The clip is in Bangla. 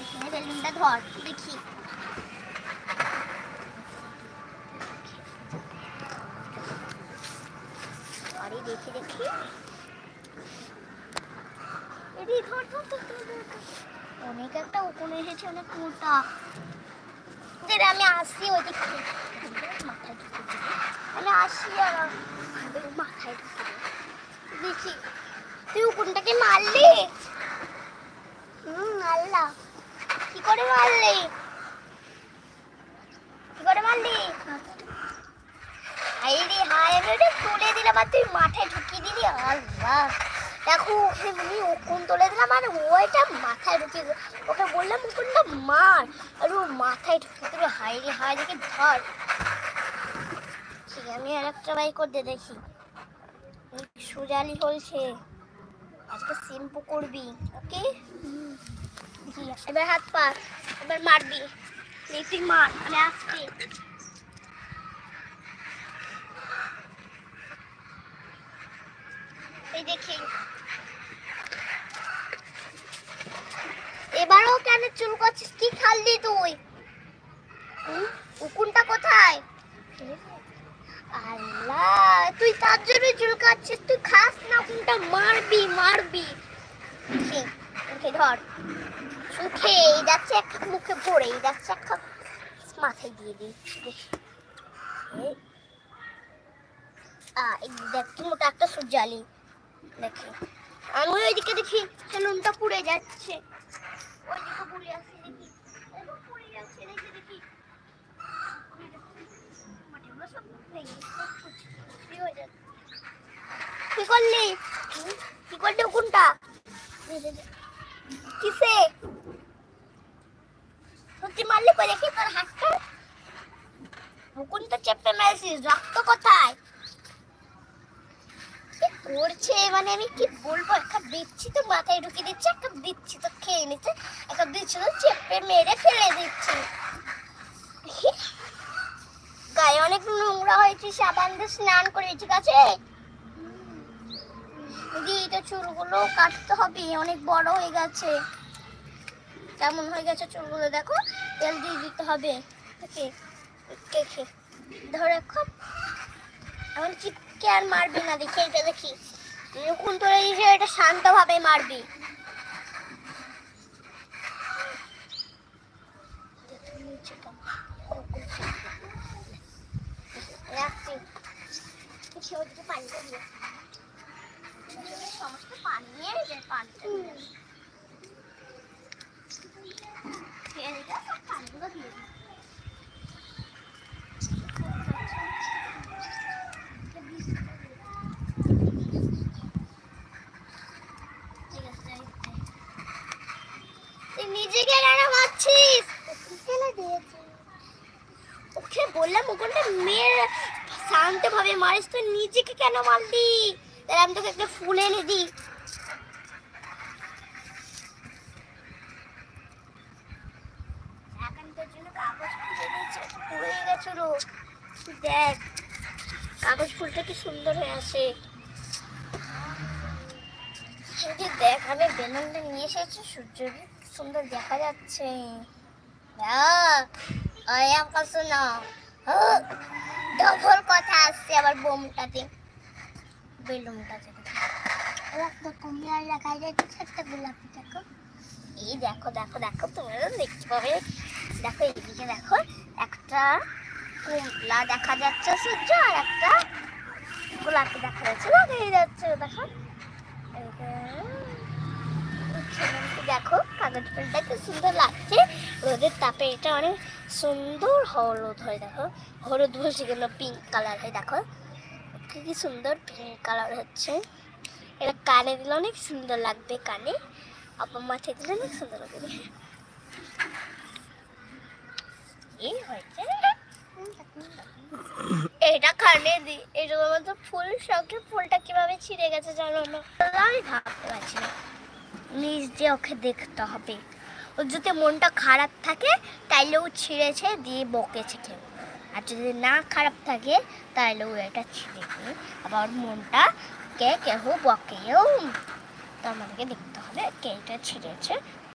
এখানে বেলুনটা ধর দেখি। আরে দেখি দেখি, অনেক একটা উকুন এসেছে, অনেক মোটা। আমি আসি ওই দিক থেকে, মাথায় ঢুকে আমি আসি আর মাথায় ঢুকে দেখি। তুই উকুনটাকে মারলি? মারলাম। কি করে মারলি? কি করে মারলি? হাই রে হাই, আমি ওটা তুলে দিলাম আর তুই মাথায় ঢুকিয়ে দিলি। আল্লাহ, দেখো ওকে আমি উকুন তুলে দিলাম আর ওইটা মাথায় ঢুকিয়ে দিল। ওকে বললাম উকুনটা মার, আর ও মাথায় ঢুকিয়ে দিল। হাই রে হাই, দেখে ধর। ঠিক আছে, আমি আর একটা বাই করতে দেখি। সুজালি বলছে আজকে শ্যাম্পু করবি, ওকে? এবার হাত পা, এবার মারবি। তুই মার, আমি আসছি। এই দেখি, এবারও কেন চুল করছিস? কি খাল্লি তুই? উকুনটা কোথায়? আল্লাহ, তুই তার জন্য চুল কাটছিস? তুই খাস না উকুনটা, মারবি মারবি। মুখে ধর, সুখে যাচ্ছে এক মুখে পড়ে যাচ্ছে, এক মাথায় দিয়ে দিই। দেখ কি মোটা একটা সুজালি। দেখি আমি ওইদিকে দেখি সেলুনটা পুড়ে যাচ্ছে, ওইদিকে পুড়ে আসছে দেখি, পুড়ে যাচ্ছে দেখি দেখি। কি করলি? কি করলি উকুনটা? কিসে সত্যি মারলি? কই দেখি তোর হাতটা। উকুনটা চেপে মেরেছিস, রক্ত কোথায়? করছে মানে আমি কি বলবো, এক কাপ দিচ্ছি তো মাথায় ঢুকিয়ে দিচ্ছি, এক কাপ দিচ্ছি তো খেয়ে নিচ্ছে, এক কাপ দিচ্ছি তো চেপে মেরে ফেলে দিচ্ছি। গায়ে অনেক নোংরা হয়েছে, সাবান দিয়ে স্নান করে, ঠিক আছে? এটা চুলগুলো কাটতে হবে, অনেক বড় হয়ে গেছে। কেমন হয়ে গেছে চুলগুলো দেখো, তেল দিয়ে দিতে হবে। দেখে ধরে খুব এমন চিপকে আর মারবি না, দেখে এটা দেখি উকুন তোলে দিয়েছে, এটা শান্তভাবে মারবি। সমস্ত পানি নিয়ে পানিটা পানিগুলো দিয়ে দিই। নিজেকে কেন মারছিস? ওকে বললাম উকুনটা মেরে শান্ত ভাবে মারিস, তুই নিজেকে কেন মারলি? তাহলে আমি তোকে একটা ফুল এনে দিই। এখন তোর জন্য কাগজ ফুল এনেছি, পুড়ে গেছিল। দেখ কাগজ ফুলটা কি সুন্দর হয়ে আছে। দেখ আমি বেলুনটা নিয়ে এসেছি, সূর্য সুন্দর দেখা যাচ্ছে। ডবল কথা আসছে আবার বোমটাতে, বেলুনটাতে দেখা যাচ্ছে একটা গোলাপি। দেখো এই দেখো দেখো দেখো, তোমরা দেখতে পাবে। দেখো এইদিকে দেখো, একটা কমলা দেখা যাচ্ছে সূর্য, আর একটা গোলাপি দেখা যাচ্ছে, লাগিয়ে যাচ্ছে। দেখো দেখো কাগজ ফুলটা কি সুন্দর লাগছে রোদের তাপে। এটা অনেক সুন্দর হলুদ হয়, দেখো হলুদ বসে গেল, পিঙ্ক কালার হয়। দেখো কি সুন্দর পিঙ্ক কালার হচ্ছে। এটা কানে দিলে অনেক সুন্দর লাগবে, কানে আপনার মাথায় দিলে অনেক সুন্দর লাগবে। এই হয়েছে এটা কানে দি, এরকম মতো ফুল শখে ফুলটা কিভাবে ছিঁড়ে গেছে জানো না, আমি ভাবতে পারছি না। নিজ দিয়ে ওকে দেখতে হবে, ওর যদি মনটা খারাপ থাকে তাইলে ও ছিঁড়েছে দিয়ে বকেছে কেউ, আর যদি না খারাপ থাকে তাহলে ও এটা ছিঁড়ে দিয়ে আবার মনটা কে কেউ বকেও। তো আমাদেরকে দেখতে হবে কে এটা ছিঁড়েছে।